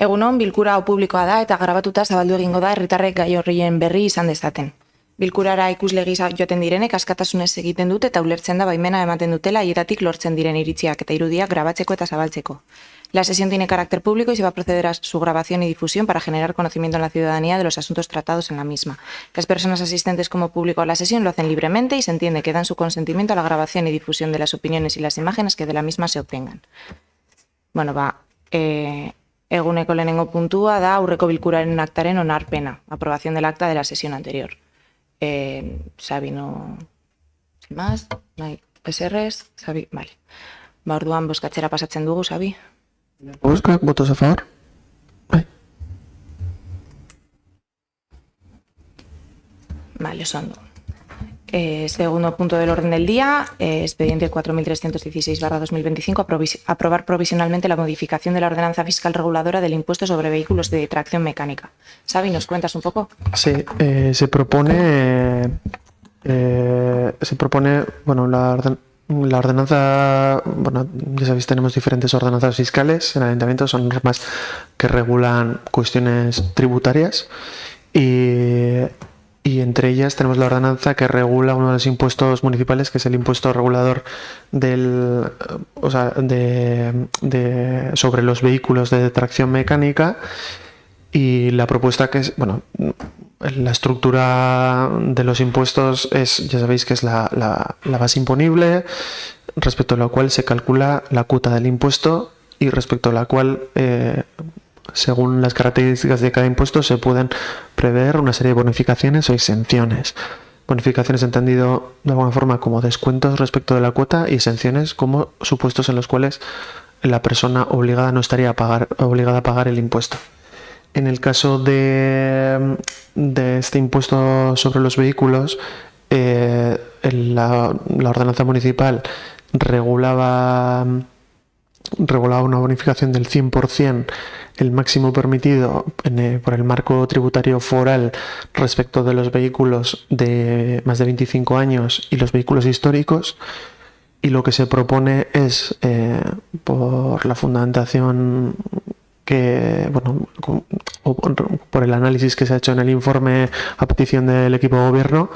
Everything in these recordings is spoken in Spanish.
Egunon, bilkura hau publikoa da eta grabatuta zabaldu egingo da herritarrek gai horrien berri izan dezaten. Bilkurara ikusle gisa joaten direnek askatasunez egiten dute eta ulertzen da baimena ematen dutela haietatik lortzen diren iritziak eta irudiak grabatzeko eta zabaltzeko. La sesión tiene carácter público y se va a proceder a su grabación y difusión para generar conocimiento en la ciudadanía de los asuntos tratados en la misma. Las personas asistentes como público a la sesión lo hacen libremente y se entiende que dan su consentimiento a la grabación y difusión de las opiniones y las imágenes que de la misma se obtengan. Bueno, eguneko lehenengo puntua da aurreko bilkuraren aktaren onarpena, aprobación del acta de la sesión anterior. Xabi, no... Sin más, no hay PSRs, Xabi, vale. Orduan, bozkatzera pasatzen dugu, Xabi. Busca, votos a favor. Vale, son. Segundo punto del orden del día, expediente 4316/2025, aprobar provisionalmente la modificación de la ordenanza fiscal reguladora del impuesto sobre vehículos de tracción mecánica. Xavi, ¿nos cuentas un poco? Sí, se propone, bueno, la ordenanza, bueno, ya sabéis, tenemos diferentes ordenanzas fiscales en el ayuntamiento, son normas que regulan cuestiones tributarias y entre ellas tenemos la ordenanza que regula uno de los impuestos municipales, que es el impuesto regulador sobre los vehículos de tracción mecánica. Y la propuesta que es, bueno, la estructura de los impuestos es, ya sabéis que es la base imponible, respecto a la cual se calcula la cuota del impuesto y respecto a la cual, según las características de cada impuesto, se pueden prever una serie de bonificaciones o exenciones. Bonificaciones entendido de alguna forma como descuentos respecto de la cuota y exenciones como supuestos en los cuales la persona obligada no estaría obligada a pagar el impuesto. En el caso de este impuesto sobre los vehículos, la ordenanza municipal regulaba una bonificación del 100%, el máximo permitido por el marco tributario foral respecto de los vehículos de más de 25 años y los vehículos históricos. Y lo que se propone es, por la fundamentación que, bueno, por el análisis que se ha hecho en el informe a petición del equipo de gobierno,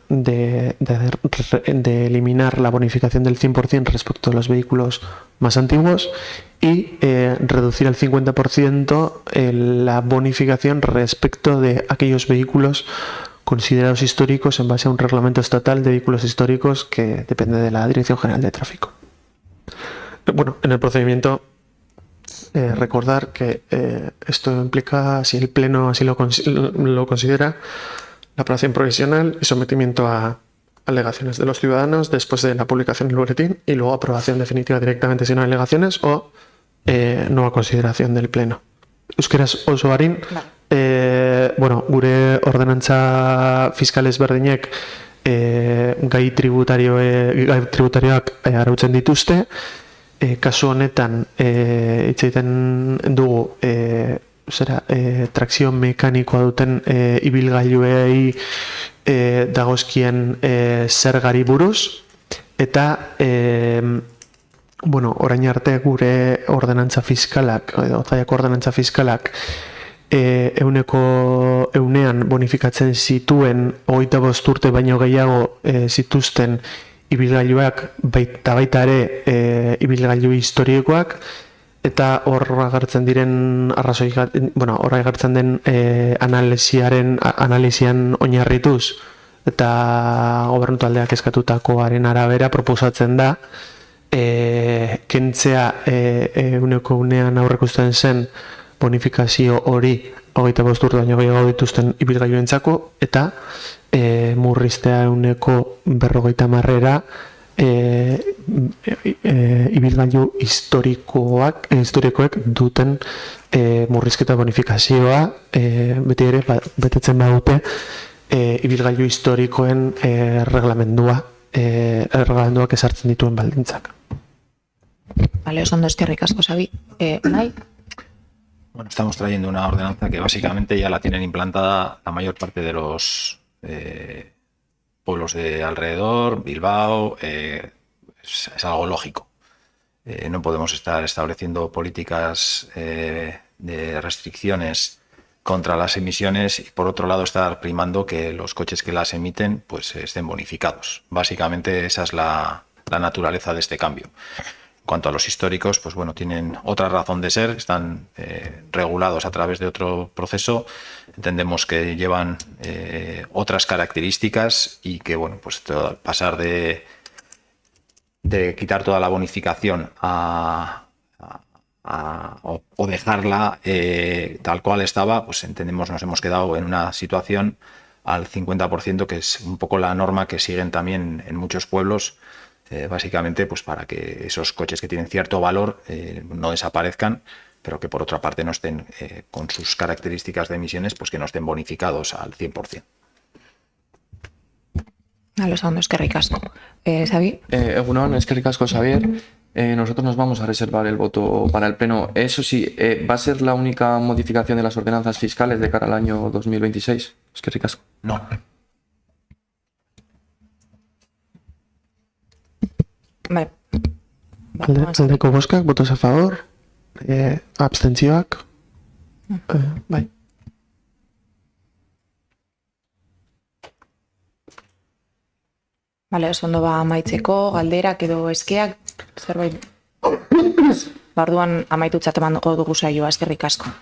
de eliminar la bonificación del 100% respecto a los vehículos más antiguos y reducir al 50% la bonificación respecto de aquellos vehículos considerados históricos en base a un reglamento estatal de vehículos históricos que depende de la Dirección General de Tráfico. Bueno, en el procedimiento, recordar que esto implica, si el Pleno así lo considera, la aprobación provisional y sometimiento a alegaciones de los ciudadanos después de la publicación en el boletín y luego aprobación definitiva directamente sin alegaciones o nueva consideración del Pleno. Euskeraz oso barin, bueno, gure ordenantza fiskal ezberdinek gai tributarioak arautzen dituzte. Kasu honetan hitz egiten dugu trakzio mekanikoa duten ibilgailuei dagozkien zergari buruz eta bueno, orain arte gure ordenantza fiskalak edo Otsaiako ordenantza fiskalak ehunean bonifikatzen zituen 25 urte baino gehiago zituzten ibilgailuak baita ere ibilgailu historikoak eta hor agertzen diren hor agertzen den analisian oinarrituz eta gobernu taldeak eskatutakoaren arabera proposatzen da kentzea ehunean aurreikusten zen bonifikazio hori 25 urte baino gehiago dituzten ibilgailuentzako eta murriztea 50%-era ibilgailu historikoek duten murrizketa bonifikazioa beti ere betetzen badute ibilgailu historikoen reglamenduak ezartzen dituen baldintzak. Vale, oso ondo, eskerrik asko, Xabi. Nahi? Bueno, estamos trayendo una ordenanza que básicamente ya la tienen implantada la mayor parte de los pueblos de alrededor, Bilbao, es algo lógico. no podemos estar estableciendo políticas de restricciones contra las emisiones y por otro lado estar primando que los coches que las emiten pues estén bonificados. Básicamente esa es la naturaleza de este cambio. En cuanto a los históricos, pues bueno, tienen otra razón de ser, están regulados a través de otro proceso, entendemos que llevan otras características y que bueno, pues pasar de quitar toda la bonificación o dejarla tal cual estaba, pues entendemos nos hemos quedado en una situación al 50%, que es un poco la norma que siguen también en muchos pueblos, básicamente pues para que esos coches que tienen cierto valor no desaparezcan, pero que por otra parte no estén con sus características de emisiones, pues que no estén bonificados al 100%. A los segundos, que ricasco. Xavi. Egunon, es que ricasco, Xavier. Nosotros nos vamos a reservar el voto para el Pleno. Eso sí, ¿va a ser la única modificación de las ordenanzas fiscales de cara al año 2026? Es que ricasco. No. Vale. Aldeko bozkak, votos a favor, abstentzioak, bai. Bale, oso ondo amaitzeko, galderak edo eskeak, zerbait. Orduan amaitutzat emango dugu saioa, eskerrik asko.